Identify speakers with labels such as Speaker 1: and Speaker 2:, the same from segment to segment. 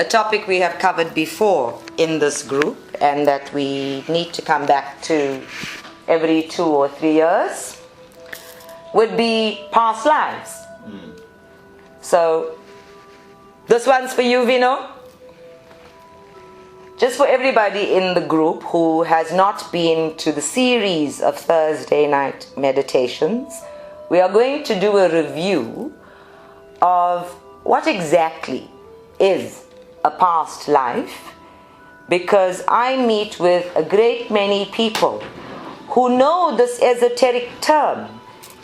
Speaker 1: a topic we have covered before in this group and that we need to come back to every 2 or 3 years would be past lives. So, this one's for you, Vino. Just for everybody in the group who has not been to the series of Thursday night meditations, we are going to do a review of what exactly is a past life, because I meet with a great many people who know this esoteric term.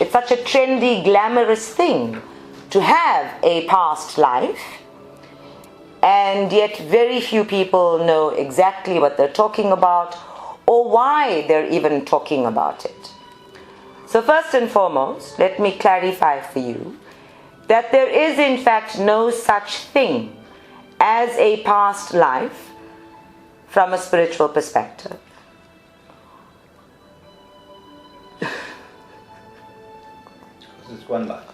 Speaker 1: It's such a trendy, glamorous thing to have a past life, and yet very few people know exactly what they're talking about or why they're even talking about it. So first and foremost, let me clarify for you that there is in fact no such thing as a past life from a spiritual perspective.
Speaker 2: It's one life.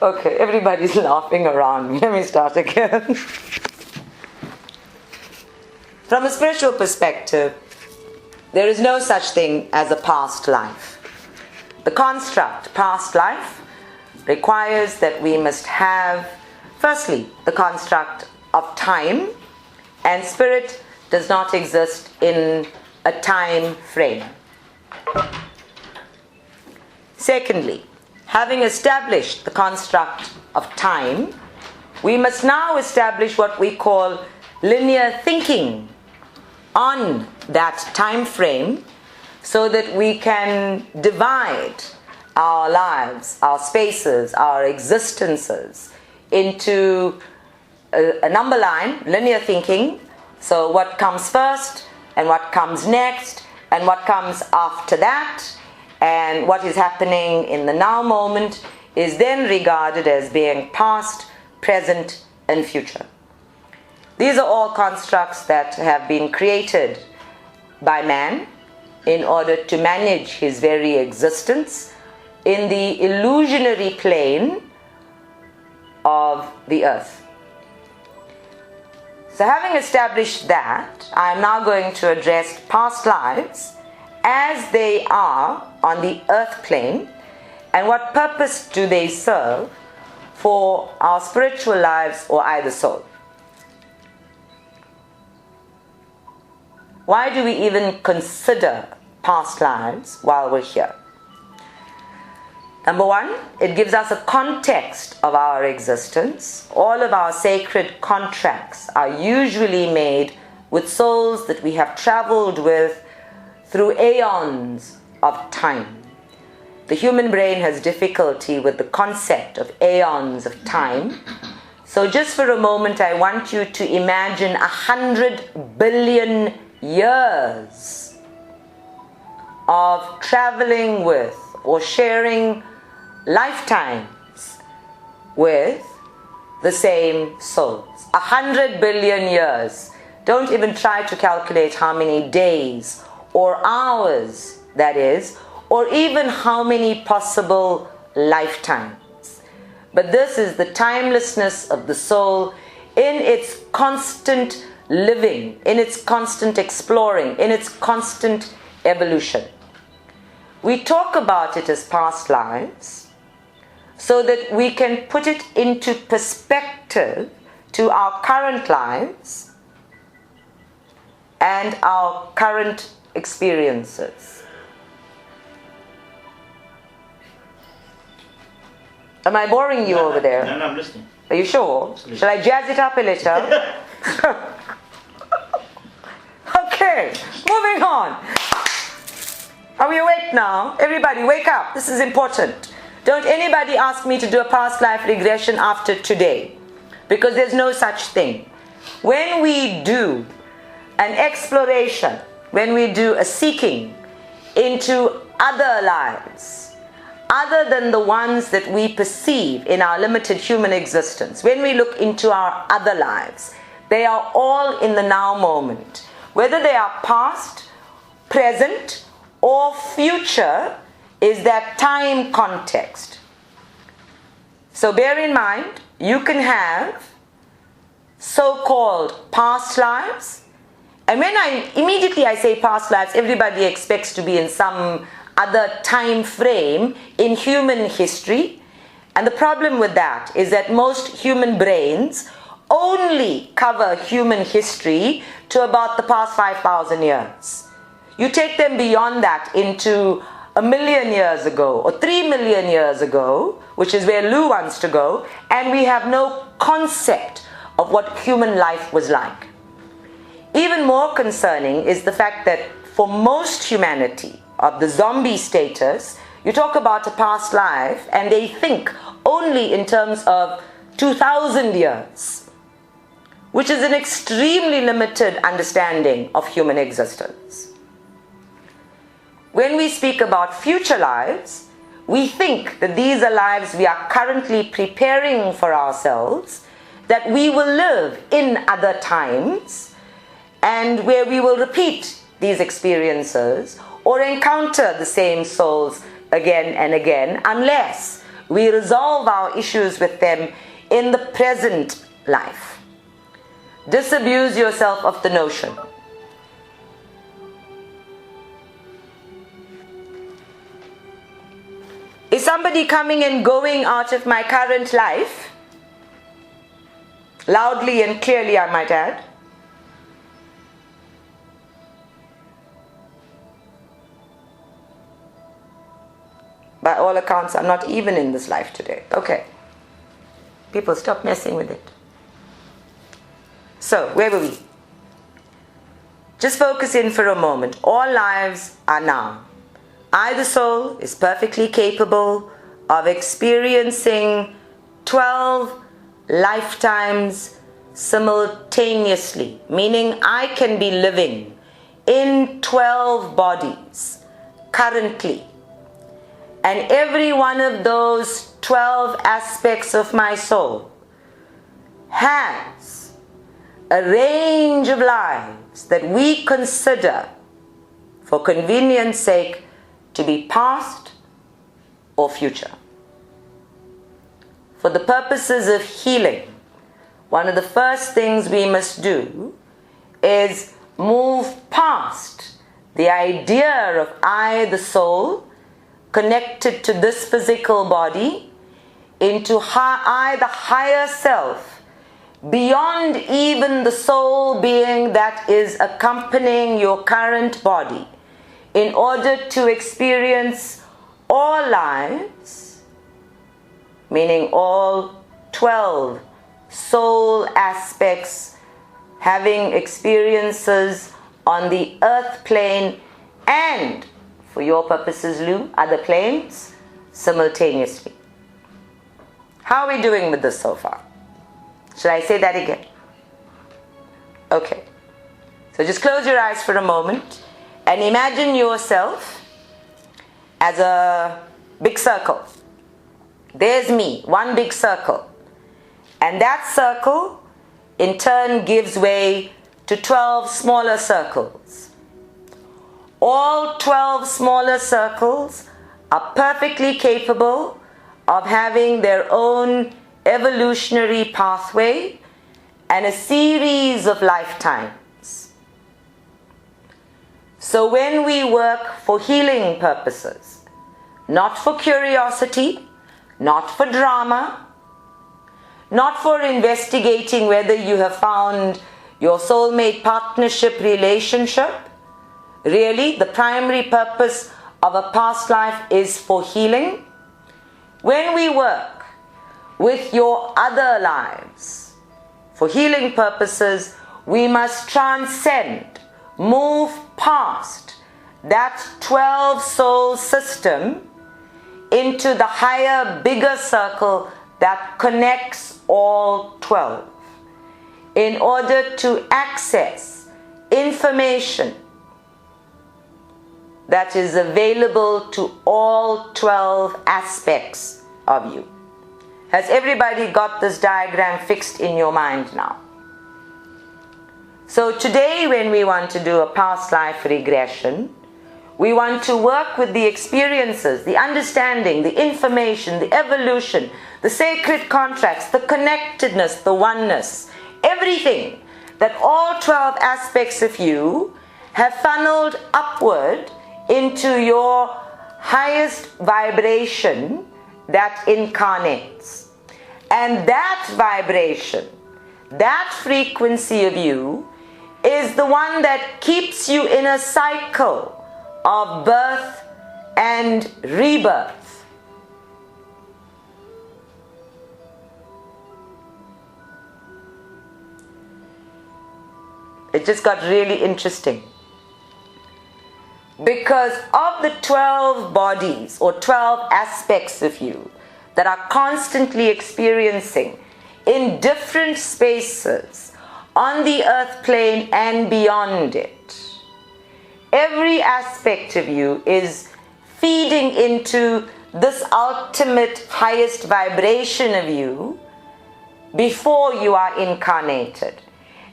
Speaker 1: Okay, everybody's laughing around me. Let me start again. From a spiritual perspective, there is no such thing as a past life. The construct past life requires that we must have, firstly, the construct of time, and spirit does not exist in a time frame. Secondly, having established the construct of time, we must now establish what we call linear thinking on that time frame, so that we can divide our lives, our spaces, our existences into a number line, linear thinking. So what comes first, and what comes next, and what comes after that, and what is happening in the now moment is then regarded as being past, present, and future. These are all constructs that have been created by man in order to manage his very existence in the illusionary plane of the earth. So having established that, I am now going to address past lives as they are on the earth plane, and what purpose do they serve for our spiritual lives or either soul. Why do we even consider past lives while we're here? Number one, it gives us a context of our existence. All of our sacred contracts are usually made with souls that we have traveled with through aeons of time. The human brain has difficulty with the concept of aeons of time. So just for a moment, I want you to imagine 100 billion years of traveling with or sharing lifetimes with the same souls. 100 billion years. Don't even try to calculate how many days or hours that is, or even how many possible lifetimes. But this is the timelessness of the soul in its constant living, in its constant exploring, in its constant evolution. We talk about it as past lives so that we can put it into perspective to our current lives and our current experiences. Am I boring you over there?
Speaker 2: No, I'm listening.
Speaker 1: Are you sure? Shall I jazz it up a little? Okay, moving on. Are we awake now? Everybody, wake up. This is important. Don't anybody ask me to do a past life regression after today, because there's no such thing. When we do an exploration, when we do a seeking into other lives, other than the ones that we perceive in our limited human existence, when we look into our other lives, they are all in the now moment. Whether they are past, present, or future is that time context. So bear in mind, you can have so-called past lives. And when I say past lives, everybody expects to be in some other time frame in human history. And the problem with that is that most human brains only cover human history to about the past 5,000 years. You take them beyond that into 1 million years ago or 3 million years ago, which is where Lou wants to go, and we have no concept of what human life was like. Even more concerning is the fact that for most humanity of the zombie status, you talk about a past life and they think only in terms of 2,000 years, which is an extremely limited understanding of human existence. When we speak about future lives, we think that these are lives we are currently preparing for ourselves, that we will live in other times, and where we will repeat these experiences or encounter the same souls again and again, unless we resolve our issues with them in the present life. Disabuse yourself of the notion. Is somebody coming and going out of my current life? Loudly and clearly, I might add. By all accounts, I'm not even in this life today. Okay. People, stop messing with it. So, where were we? Just focus in for a moment. All lives are now. I, the soul, is perfectly capable of experiencing 12 lifetimes simultaneously, meaning I can be living in 12 bodies currently. And every one of those 12 aspects of my soul has a range of lives that we consider, for convenience sake, to be past or future. For the purposes of healing, one of the first things we must do is move past the idea of I, the soul, connected to this physical body, into I, the higher self, beyond even the soul being that is accompanying your current body, in order to experience all lives, meaning all 12 soul aspects, having experiences on the earth plane and, for your purposes, Lou, other planes, simultaneously. How are we doing with this so far? Should I say that again? Okay. So just close your eyes for a moment and imagine yourself as a big circle. There's me, one big circle. And that circle, in turn, gives way to 12 smaller circles. All 12 smaller circles are perfectly capable of having their own evolutionary pathway and a series of lifetimes. So when we work for healing purposes, not for curiosity, not for drama, not for investigating whether you have found your soulmate partnership relationship, really the primary purpose of a past life is for healing. When we work with your other lives for healing purposes, we must transcend, move past that 12 soul system into the higher, bigger circle that connects all 12 in order to access information that is available to all 12 aspects of you. Has everybody got this diagram fixed in your mind now? So today, when we want to do a past life regression, We want to work with the experiences, the understanding, the information, the evolution, the sacred contracts, the connectedness, the oneness, everything that all 12 aspects of you have funneled upward into your highest vibration that incarnates. And that vibration, that frequency of you, is the one that keeps you in a cycle of birth and rebirth. It just got really interesting. Because of the 12 bodies or 12 aspects of you that are constantly experiencing in different spaces on the earth plane and beyond it, every aspect of you is feeding into this ultimate highest vibration of you before you are incarnated.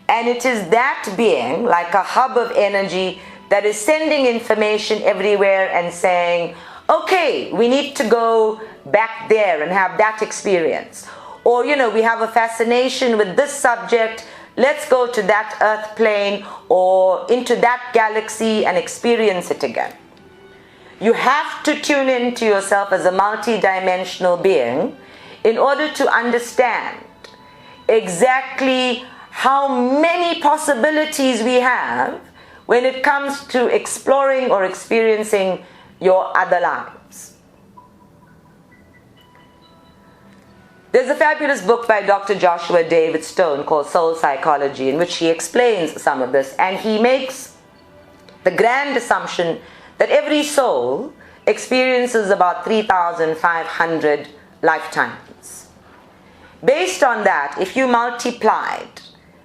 Speaker 1: And it is that being, like a hub of energy, that is sending information everywhere and saying, okay, we need to go back there and have that experience. Or, we have a fascination with this subject, let's go to that earth plane or into that galaxy and experience it again. You have to tune into yourself as a multi-dimensional being in order to understand exactly how many possibilities we have when it comes to exploring or experiencing your other lives. There's a fabulous book by Dr. Joshua David Stone called Soul Psychology, in which he explains some of this, and he makes the grand assumption that every soul experiences about 3,500 lifetimes. Based on that, if you multiplied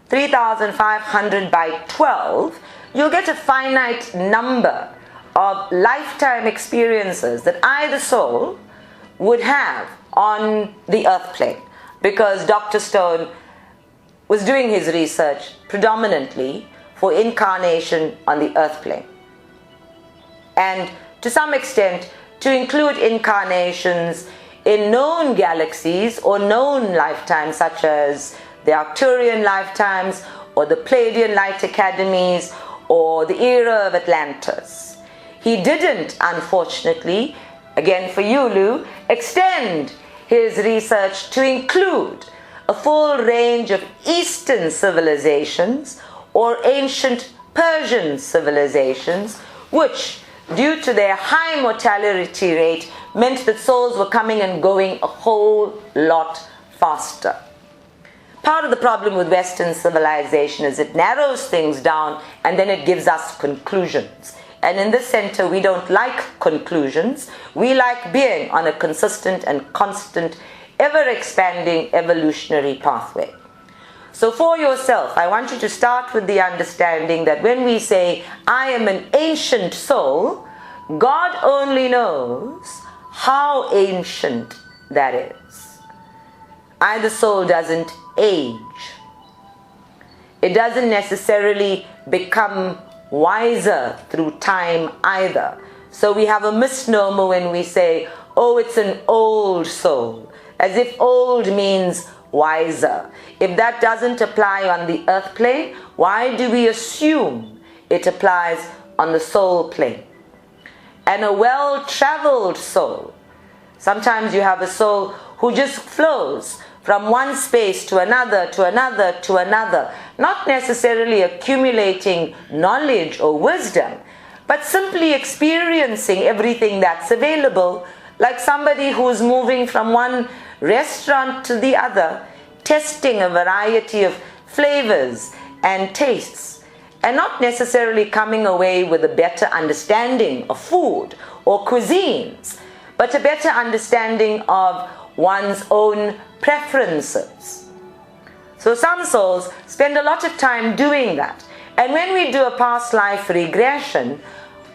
Speaker 1: 3,500 by 12, you'll get a finite number of lifetime experiences that I, the soul, would have on the earth plane. Because Dr. Stone was doing his research predominantly for incarnation on the earth plane. And to some extent, to include incarnations in known galaxies or known lifetimes, such as the Arcturian lifetimes or the Pleiadian light academies or the era of Atlantis. He didn't, unfortunately, again for you, Lou, extend his research to include a full range of Eastern civilizations or ancient Persian civilizations, which, due to their high mortality rate, meant that souls were coming and going a whole lot faster. Part of the problem with Western civilization is it narrows things down and then it gives us conclusions. And in this center, we don't like conclusions. We like being on a consistent and constant, ever-expanding evolutionary pathway. So for yourself, I want you to start with the understanding that when we say, I am an ancient soul, God only knows how ancient that is. I, the soul, doesn't age. It doesn't necessarily become wiser through time either. So we have a misnomer when we say, oh, it's an old soul, as if old means wiser. If that doesn't apply on the earth plane, why do we assume it applies on the soul plane? And a well-traveled soul, sometimes you have a soul who just flows from one space to another, to another, to another, not necessarily accumulating knowledge or wisdom, but simply experiencing everything that's available, like somebody who's moving from one restaurant to the other, testing a variety of flavors and tastes, and not necessarily coming away with a better understanding of food or cuisines, but a better understanding of one's own preferences. So some souls spend a lot of time doing that. And when we do a past life regression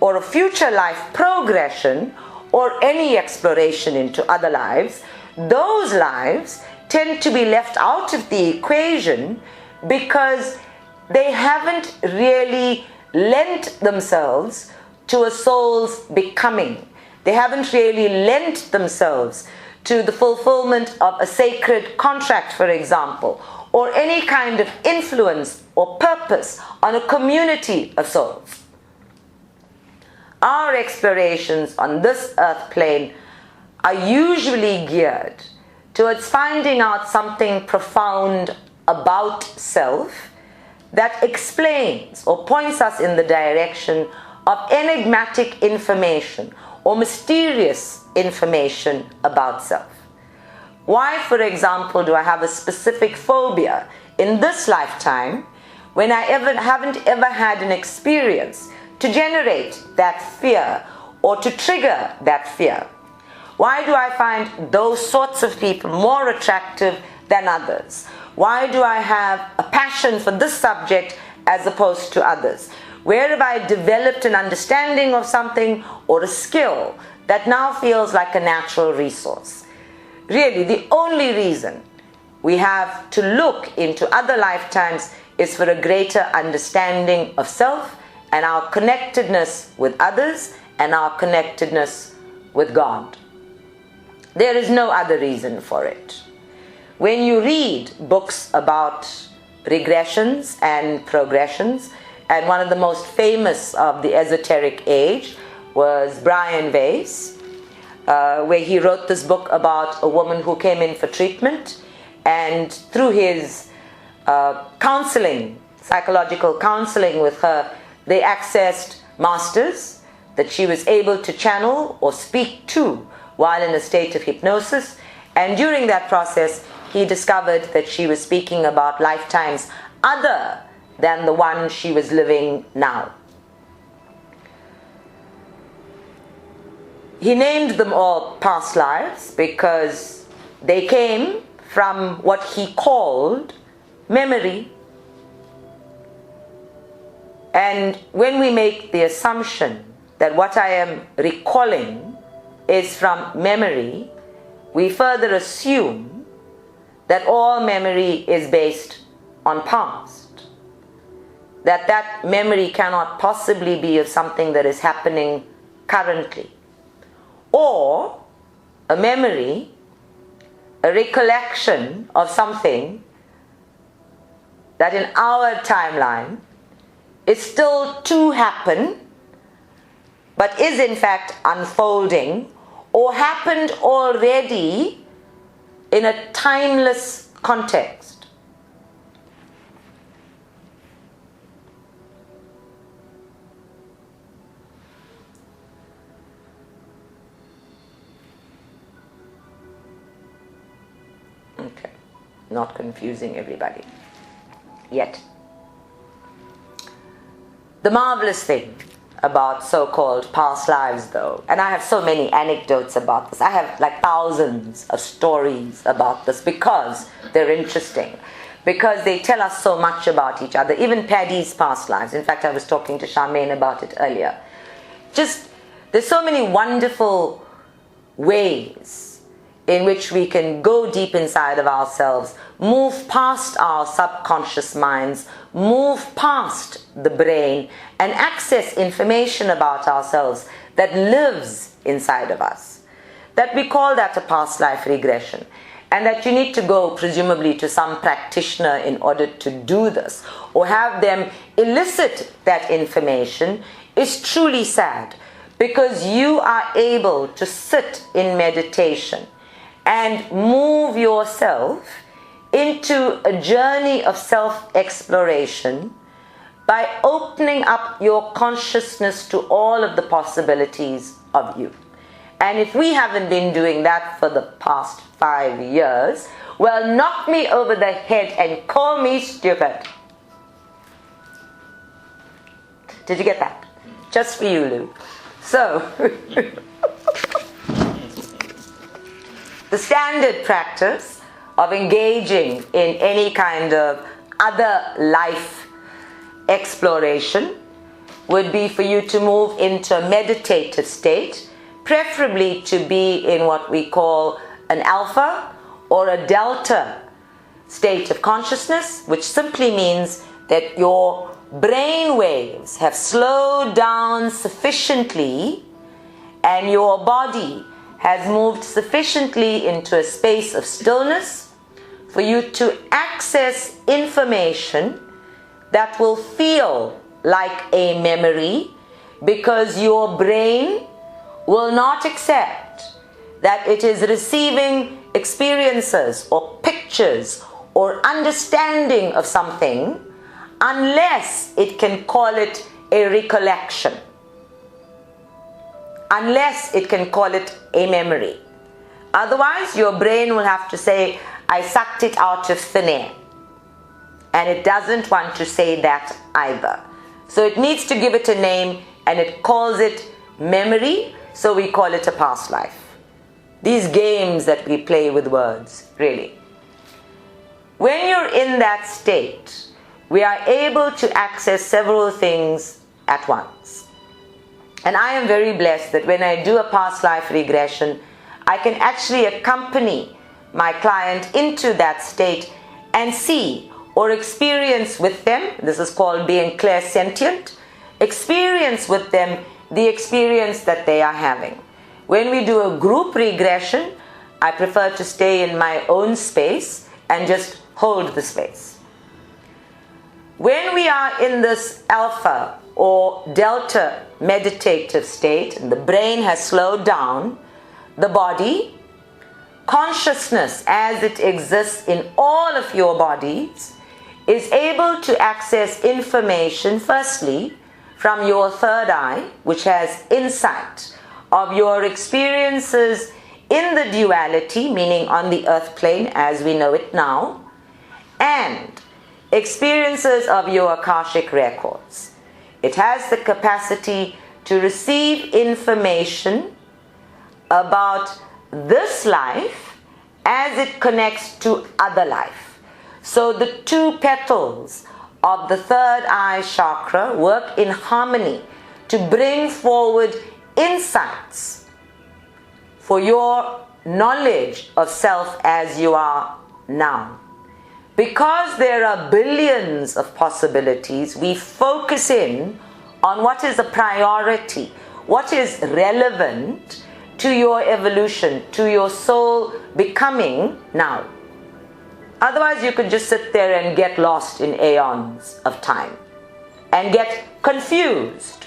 Speaker 1: or a future life progression or any exploration into other lives, those lives tend to be left out of the equation because they haven't really lent themselves to a soul's becoming. They haven't really lent themselves to the fulfillment of a sacred contract, for example, or any kind of influence or purpose on a community of souls. Our explorations on this earth plane are usually geared towards finding out something profound about self that explains or points us in the direction of enigmatic information or mysterious information about self. Why, for example, do I have a specific phobia in this lifetime when I haven't ever had an experience to generate that fear or to trigger that fear? Why do I find those sorts of people more attractive than others? Why do I have a passion for this subject as opposed to others? Where have I developed an understanding of something or a skill that now feels like a natural resource? Really, the only reason we have to look into other lifetimes is for a greater understanding of self and our connectedness with others and our connectedness with God. There is no other reason for it. When you read books about regressions and progressions, and one of the most famous of the esoteric age was Brian Weiss, where he wrote this book about a woman who came in for treatment, and through his counseling, psychological counseling with her, they accessed masters that she was able to channel or speak to while in a state of hypnosis. And during that process, he discovered that she was speaking about lifetimes other than the one she was living now. He named them all past lives because they came from what he called memory. And when we make the assumption that what I am recalling is from memory, we further assume that all memory is based on past. That memory cannot possibly be of something that is happening currently. Or a memory, a recollection of something that in our timeline is still to happen, but is in fact unfolding or happened already in a timeless context. Okay, not confusing everybody yet. The marvelous thing about so-called past lives, though, and I have so many anecdotes about this. I have like thousands of stories about this because they're interesting, because they tell us so much about each other. Even Paddy's past lives. In fact, I was talking to Charmaine about it earlier. There's so many wonderful ways in which we can go deep inside of ourselves, move past our subconscious minds, move past the brain, and access information about ourselves that lives inside of us. That we call that a past life regression. And that you need to go, presumably, to some practitioner in order to do this, or have them elicit that information, is truly sad. Because you are able to sit in meditation and move yourself into a journey of self-exploration by opening up your consciousness to all of the possibilities of you. And if we haven't been doing that for the past 5 years, well, knock me over the head and call me stupid. Did you get that? Just for you, Lou. So, the standard practice of engaging in any kind of other life exploration would be for you to move into a meditative state, preferably to be in what we call an alpha or a delta state of consciousness, which simply means that your brain waves have slowed down sufficiently and your body has moved sufficiently into a space of stillness for you to access information that will feel like a memory, because your brain will not accept that it is receiving experiences or pictures or understanding of something unless it can call it a recollection, unless it can call it a memory. Otherwise, your brain will have to say, I sucked it out of thin air. And it doesn't want to say that either. So it needs to give it a name, and it calls it memory, so we call it a past life. These games that we play with words, really. When you're in that state, we are able to access several things at once. And I am very blessed that when I do a past life regression, I can actually accompany my client into that state and see or experience with them, this is called being clairsentient, experience with them the experience that they are having. When we do a group regression, I prefer to stay in my own space and just hold the space. When we are in this alpha or delta meditative state and the brain has slowed down, the body, consciousness as it exists in all of your bodies, is able to access information firstly from your third eye, which has insight of your experiences in the duality, meaning on the earth plane as we know it now, and experiences of your Akashic records. It has the capacity to receive information about this life as it connects to other life. So the two petals of the third eye chakra work in harmony to bring forward insights for your knowledge of self as you are now. Because there are billions of possibilities, we focus in on what is a priority, what is relevant to your evolution, to your soul becoming now. Otherwise, you could just sit there and get lost in aeons of time and get confused.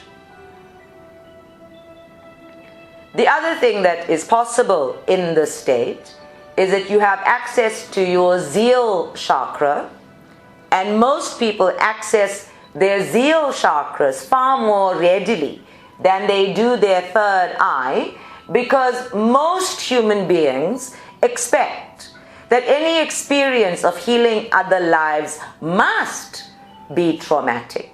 Speaker 1: The other thing that is possible in this state is that you have access to your zeal chakra, and most people access their zeal chakras far more readily than they do their third eye, because most human beings expect that any experience of healing other lives must be traumatic.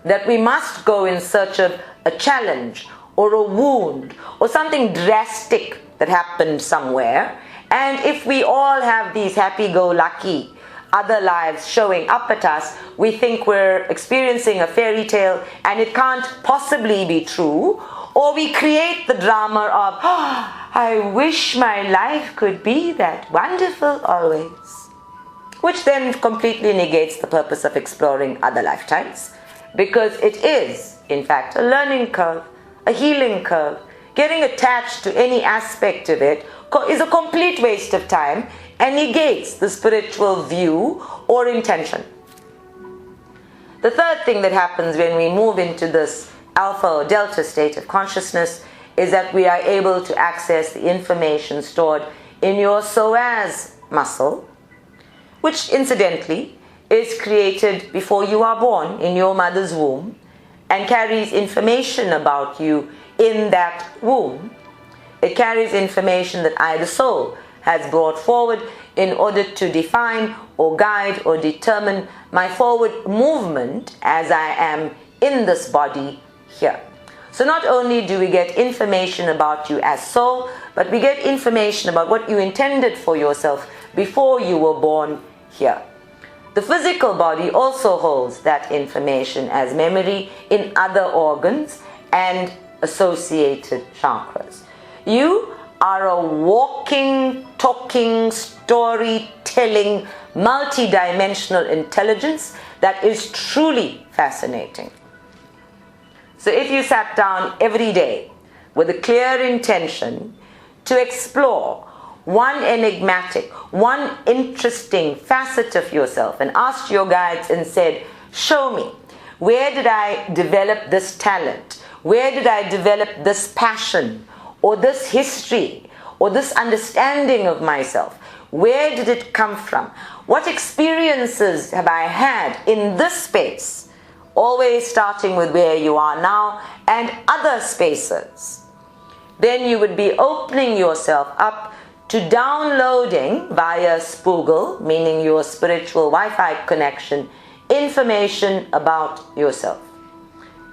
Speaker 1: That we must go in search of a challenge or a wound or something drastic that happened somewhere. And if we all have these happy-go-lucky other lives showing up at us, we think we're experiencing a fairy tale and it can't possibly be true. Or we create the drama of, oh, I wish my life could be that wonderful always. Which then completely negates the purpose of exploring other lifetimes. Because it is, in fact, a learning curve, a healing curve. Getting attached to any aspect of it is a complete waste of time and negates the spiritual view or intention. The third thing that happens when we move into this alpha or delta state of consciousness is that we are able to access the information stored in your psoas muscle, which incidentally is created before you are born in your mother's womb and carries information about you in that womb. It carries information that I, the soul, has brought forward in order to define or guide or determine my forward movement as I am in this body here. So not only do we get information about you as soul, but we get information about what you intended for yourself before you were born here. The physical body also holds that information as memory in other organs and associated chakras. You are a walking, talking, storytelling, multi-dimensional intelligence that is truly fascinating. So if you sat down every day with a clear intention to explore one enigmatic, one interesting facet of yourself and asked your guides and said, show me, where did I develop this talent? Where did I develop this passion or this history or this understanding of myself? Where did it come from? What experiences have I had in this space? Always starting with where you are now and other spaces. Then you would be opening yourself up to downloading via Spoogle, meaning your spiritual Wi-Fi connection, information about yourself.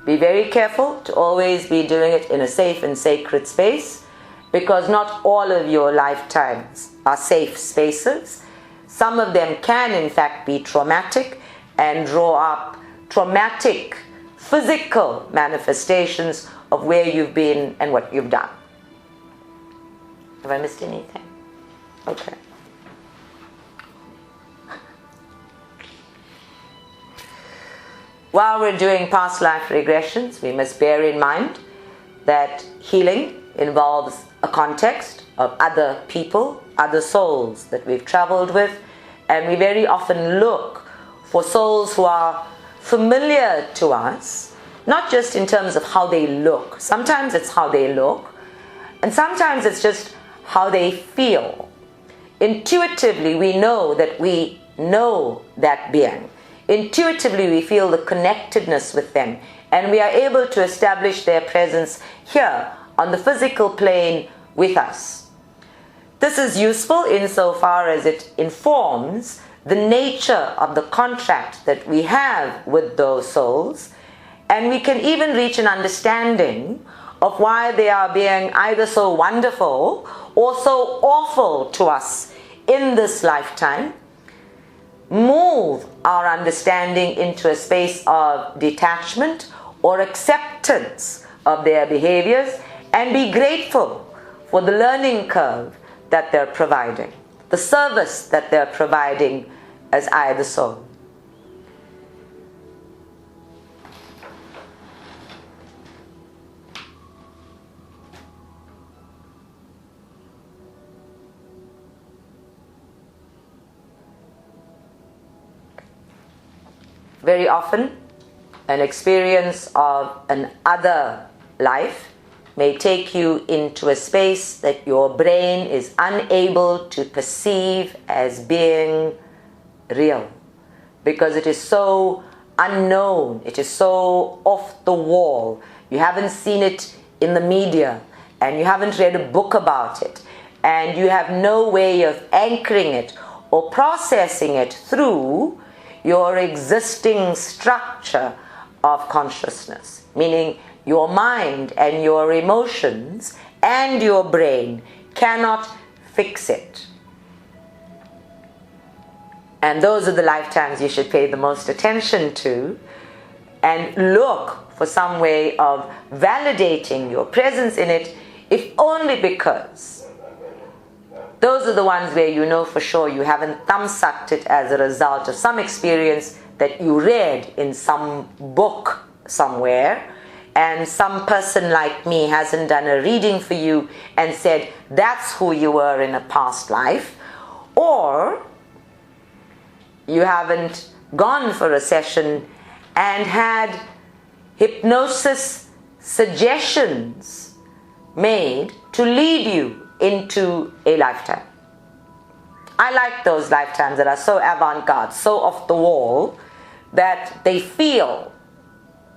Speaker 1: Be very careful to always be doing it in a safe and sacred space, because not all of your lifetimes are safe spaces. Some of them can in fact be traumatic and draw up traumatic physical manifestations of where you've been and what you've done. Have I missed anything? Okay. While we're doing past life regressions, we must bear in mind that healing involves a context of other people, other souls that we've traveled with, and we very often look for souls who are familiar to us, not just in terms of how they look. Sometimes it's how they look, and sometimes it's just how they feel. Intuitively, we know that we know that being. Intuitively, we feel the connectedness with them, and we are able to establish their presence here on the physical plane with us. This is useful insofar as it informs the nature of the contract that we have with those souls, and we can even reach an understanding of why they are being either so wonderful or so awful to us in this lifetime, move our understanding into a space of detachment or acceptance of their behaviors, and be grateful for the learning curve that they're providing, the service that they're providing as I, the soul. Very often, an experience of an other life may take you into a space that your brain is unable to perceive as being real, because it is so unknown, it is so off the wall. You haven't seen it in the media, and you haven't read a book about it, and you have no way of anchoring it or processing it through your existing structure of consciousness, meaning your mind and your emotions and your brain cannot fix it. And those are the lifetimes you should pay the most attention to, and look for some way of validating your presence in it, if only because those are the ones where you know for sure you haven't thumbsucked it as a result of some experience that you read in some book somewhere, and some person like me hasn't done a reading for you and said that's who you were in a past life, or you haven't gone for a session and had hypnosis suggestions made to lead you into a lifetime. I like those lifetimes that are so avant-garde, so off the wall, that they feel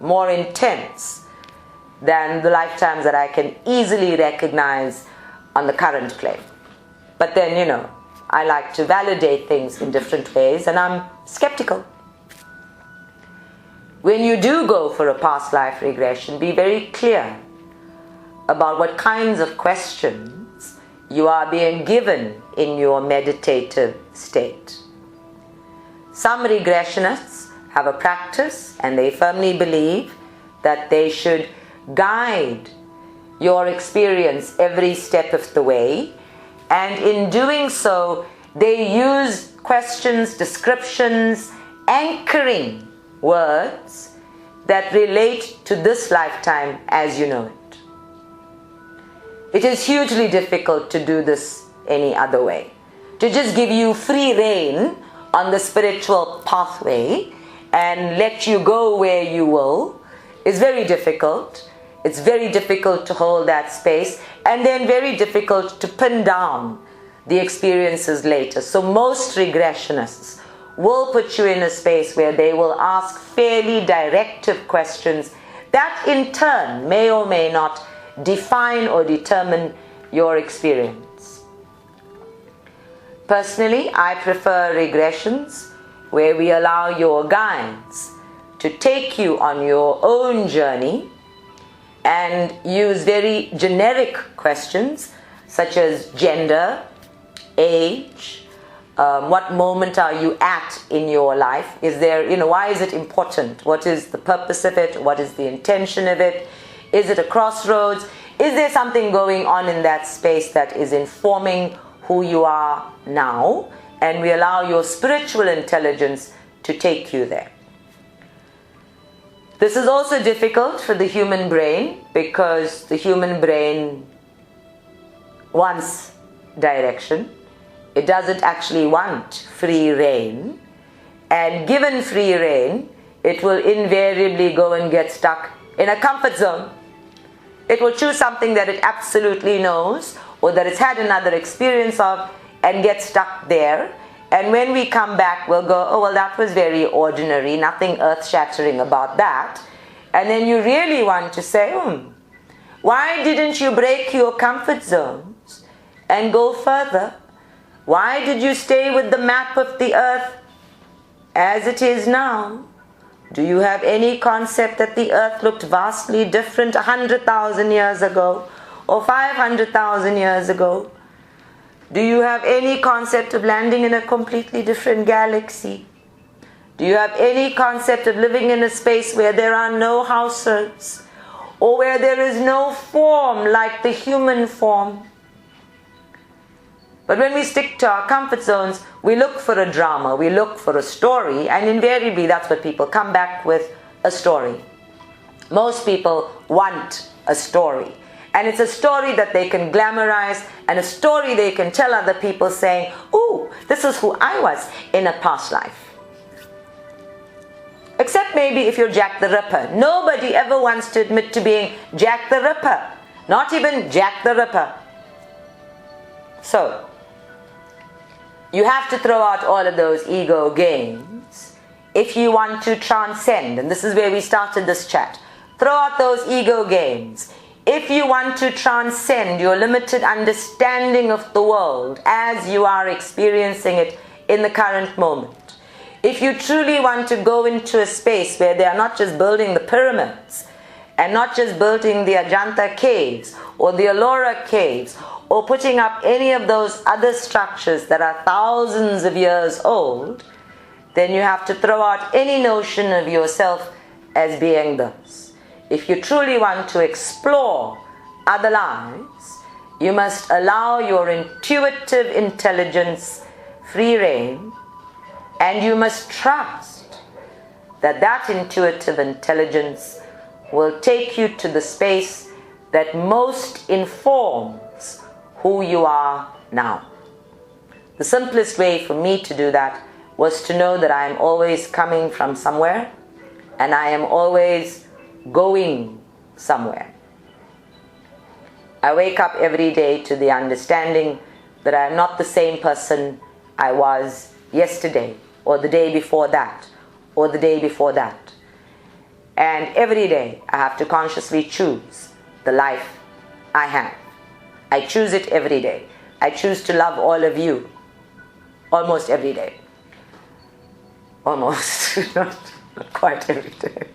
Speaker 1: more intense than the lifetimes that I can easily recognize on the current plane. But then, you know, I like to validate things in different ways, and I'm skeptical. When you do go for a past life regression, be very clear about what kinds of questions you are being given in your meditative state. Some regressionists have a practice, and they firmly believe that they should guide your experience every step of the way, and in doing so they use questions, descriptions, anchoring words that relate to this lifetime as you know it. It is hugely difficult to do this any other way. To just give you free rein on the spiritual pathway and let you go where you will is very difficult. It's very difficult to hold that space, and then very difficult to pin down the experiences later. So most regressionists will put you in a space where they will ask fairly directive questions that in turn may or may not define or determine your experience. Personally, I prefer regressions where we allow your guides to take you on your own journey and use very generic questions such as gender, age, what moment are you at in your life? Is there, why is it important? What is the purpose of it? What is the intention of it? Is it a crossroads? Is there something going on in that space that is informing who you are now? And we allow your spiritual intelligence to take you there. This is also difficult for the human brain because the human brain wants direction. It doesn't actually want free rein. And given free rein, it will invariably go and get stuck in a comfort zone. It will choose something that it absolutely knows or that it's had another experience of and get stuck there. And when we come back, we'll go, oh, well, that was very ordinary, nothing earth-shattering about that. And then you really want to say, why didn't you break your comfort zones and go further? Why did you stay with the map of the earth as it is now? Do you have any concept that the earth looked vastly different 100,000 years ago or 500,000 years ago? Do you have any concept of landing in a completely different galaxy? Do you have any concept of living in a space where there are no houses or where there is no form like the human form? But when we stick to our comfort zones, we look for a drama, we look for a story, and invariably that's what people come back with, a story. Most people want a story. And it's a story that they can glamorize and a story they can tell other people saying, ooh, this is who I was in a past life. Except maybe if you're Jack the Ripper. Nobody ever wants to admit to being Jack the Ripper. Not even Jack the Ripper. So, you have to throw out all of those ego games if you want to transcend. And this is where we started this chat. Throw out those ego games if you want to transcend your limited understanding of the world as you are experiencing it in the current moment. If you truly want to go into a space where they are not just building the pyramids and not just building the Ajanta caves or the Ellora caves or putting up any of those other structures that are thousands of years old, then you have to throw out any notion of yourself as being those. If you truly want to explore other lives, you must allow your intuitive intelligence free rein, and you must trust that that intuitive intelligence will take you to the space that most informs who you are now. The simplest way for me to do that was to know that I am always coming from somewhere and I am always going somewhere. I wake up every day to the understanding that I am not the same person I was yesterday or the day before that or the day before that. And every day I have to consciously choose the life I have. I choose it every day. I choose to love all of you almost every day. Almost, not quite every day.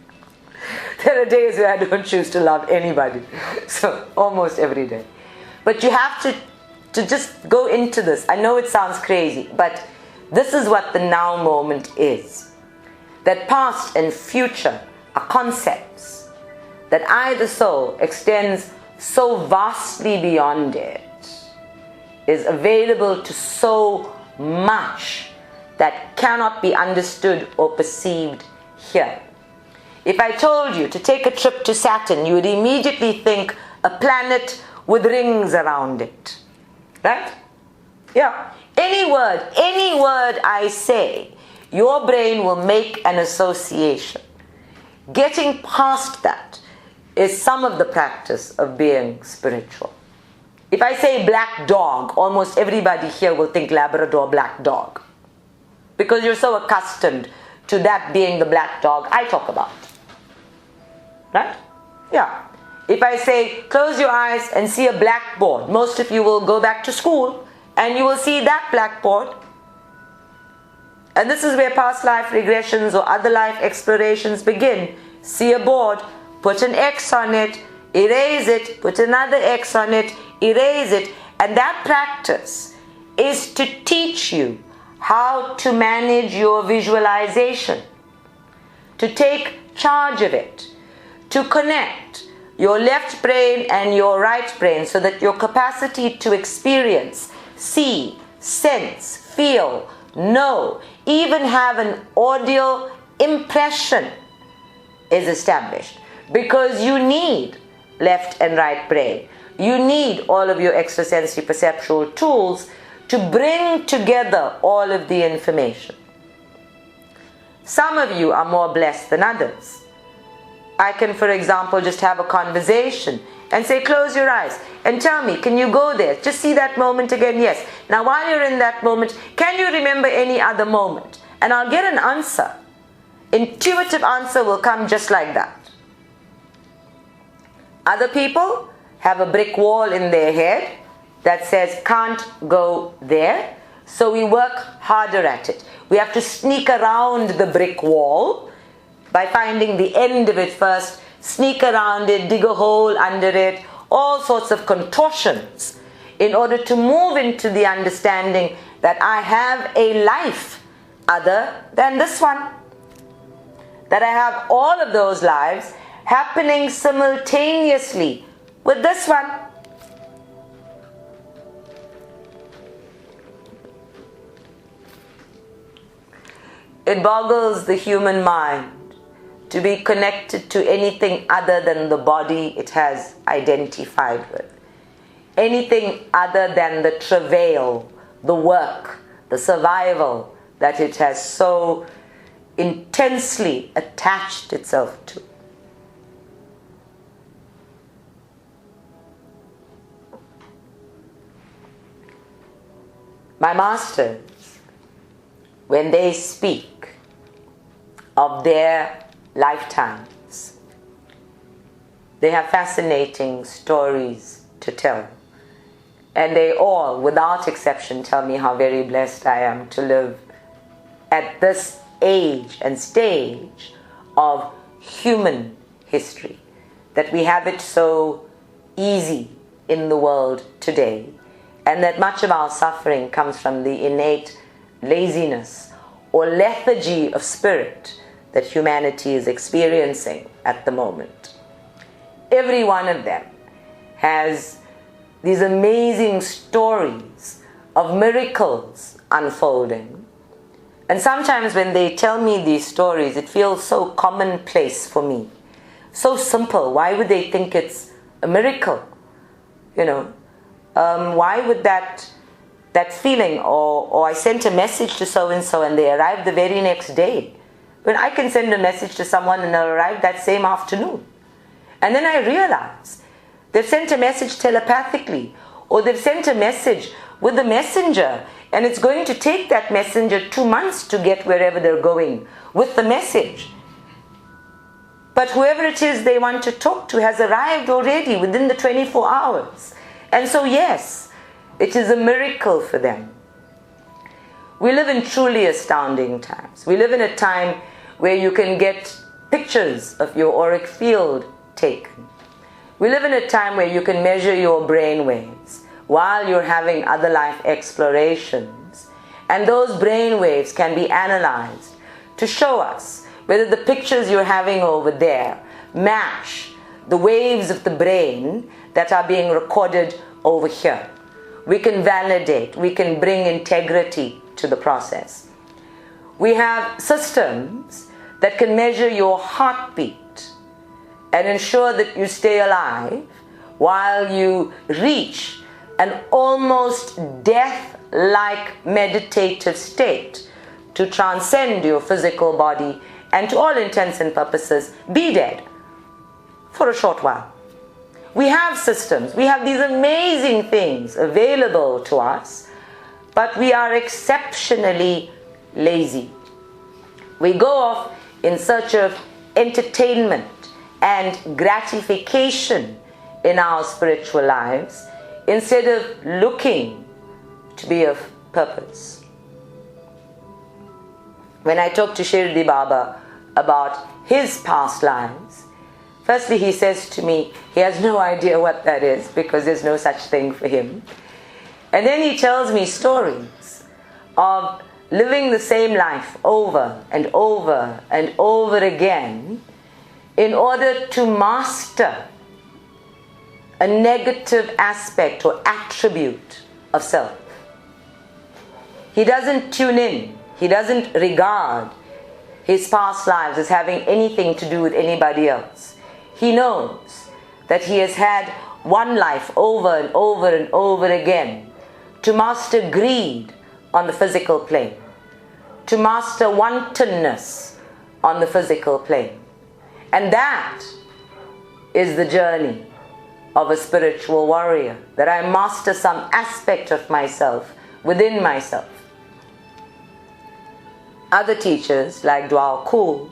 Speaker 1: There are days where I don't choose to love anybody. So, almost every day. But you have to just go into this. I know it sounds crazy, but this is what the now moment is. That past and future are concepts. That I, the soul, extends so vastly beyond it, is available to so much that cannot be understood or perceived here. If I told you to take a trip to Saturn, you would immediately think a planet with rings around it. Right? Yeah. Any word I say, your brain will make an association. Getting past that is some of the practice of being spiritual. If I say black dog, almost everybody here will think Labrador black dog, because you're so accustomed to that being the black dog I talk about. Right? Yeah. If I say close your eyes and see a blackboard, most of you will go back to school and you will see that blackboard. And this is where past life regressions or other life explorations begin. See a board, put an X on it, erase it, put another X on it, erase it. And that practice is to teach you how to manage your visualization, to take charge of it, to connect your left brain and your right brain so that your capacity to experience, see, sense, feel, know, even have an audio impression is established. Because you need left and right brain. You need all of your extrasensory perceptual tools to bring together all of the information. Some of you are more blessed than others. I can, for example, just have a conversation and say, close your eyes and tell me, can you go there? Just see that moment again. Yes. Now, while you're in that moment, can you remember any other moment? And I'll get an answer. Intuitive answer will come just like that. Other people have a brick wall in their head that says, can't go there. So we work harder at it. We have to sneak around the brick wall by finding the end of it first, sneak around it, dig a hole under it, all sorts of contortions in order to move into the understanding that I have a life other than this one. That I have all of those lives happening simultaneously with this one. It boggles the human mind to be connected to anything other than the body it has identified with. Anything other than the travail, the work, the survival that it has so intensely attached itself to. My masters, when they speak of their lifetimes, they have fascinating stories to tell. And they all, without exception, tell me how very blessed I am to live at this age and stage of human history. That we have it so easy in the world today. And that much of our suffering comes from the innate laziness or lethargy of spirit that humanity is experiencing at the moment. Every one of them has these amazing stories of miracles unfolding. And sometimes when they tell me these stories, it feels so commonplace for me. So simple. Why would they think it's a miracle? You know, why would that feeling, or I sent a message to so-and-so and they arrived the very next day. When I can send a message to someone and they'll arrive that same afternoon. And then I realize they've sent a message telepathically, or they've sent a message with a messenger, and it's going to take that messenger 2 months to get wherever they're going with the message. But whoever it is they want to talk to has arrived already within the 24 hours. And so yes, it is a miracle for them. We live in truly astounding times. We live in a time where you can get pictures of your auric field taken. We live in a time where you can measure your brain waves while you're having other life explorations. And those brain waves can be analyzed to show us whether the pictures you're having over there match the waves of the brain that are being recorded over here. We can validate, we can bring integrity to the process. We have systems that can measure your heartbeat and ensure that you stay alive while you reach an almost death-like meditative state to transcend your physical body and, to all intents and purposes, be dead for a short while. We have systems, we have these amazing things available to us, but we are exceptionally lazy. We go off in search of entertainment and gratification in our spiritual lives instead of looking to be of purpose. When I talk to Shirdi Baba about his past lives, firstly he says to me he has no idea what that is because there's no such thing for him. And then he tells me stories of living the same life over and over and over again in order to master a negative aspect or attribute of self. He doesn't tune in, he doesn't regard his past lives as having anything to do with anybody else. He knows that he has had one life over and over and over again to master greed on the physical plane, to master wantonness on the physical plane. And that is the journey of a spiritual warrior, that I master some aspect of myself within myself. Other teachers, like Dwal Kul,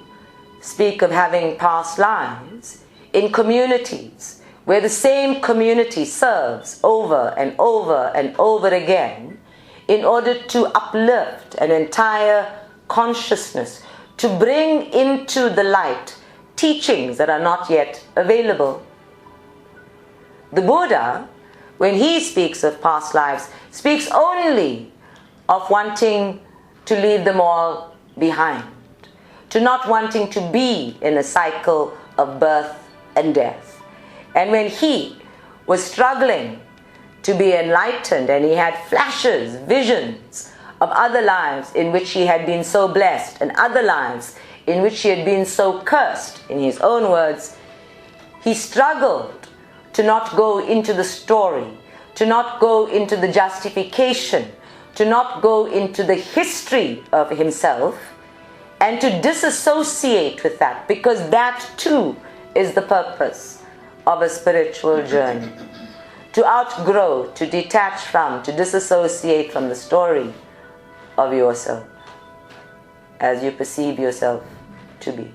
Speaker 1: speak of having past lives in communities where the same community serves over and over and over again in order to uplift an entire consciousness, to bring into the light teachings that are not yet available. The Buddha, when he speaks of past lives, speaks only of wanting to leave them all behind, to not wanting to be in a cycle of birth and death. And when he was struggling to be enlightened and he had flashes, visions of other lives in which he had been so blessed and other lives in which he had been so cursed, in his own words, he struggled to not go into the story, to not go into the justification, to not go into the history of himself, and to disassociate with that, because that too is the purpose of a spiritual journey. To outgrow, to detach from, to disassociate from the story of yourself as you perceive yourself to be.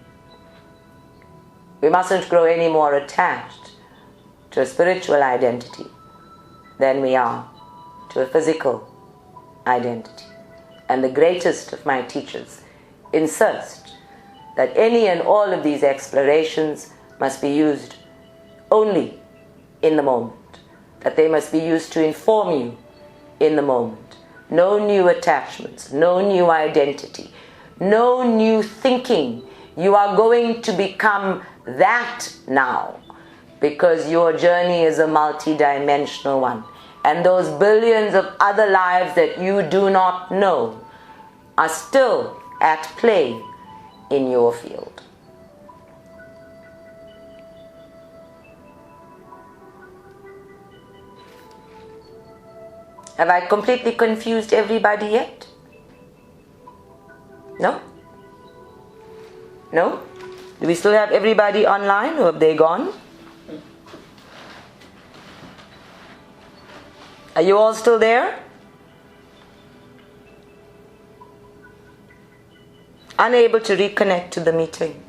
Speaker 1: We mustn't grow any more attached to a spiritual identity than we are to a physical identity. And the greatest of my teachers insist that any and all of these explorations must be used only in the moment, that they must be used to inform you in the moment. No new attachments, no new identity, no new thinking. You are going to become that now, because your journey is a multi-dimensional one. And those billions of other lives that you do not know are still at play in your field. Have I completely confused everybody yet? No? No? Do we still have everybody online, or have they gone? Are you all still there? Unable to reconnect to the meeting.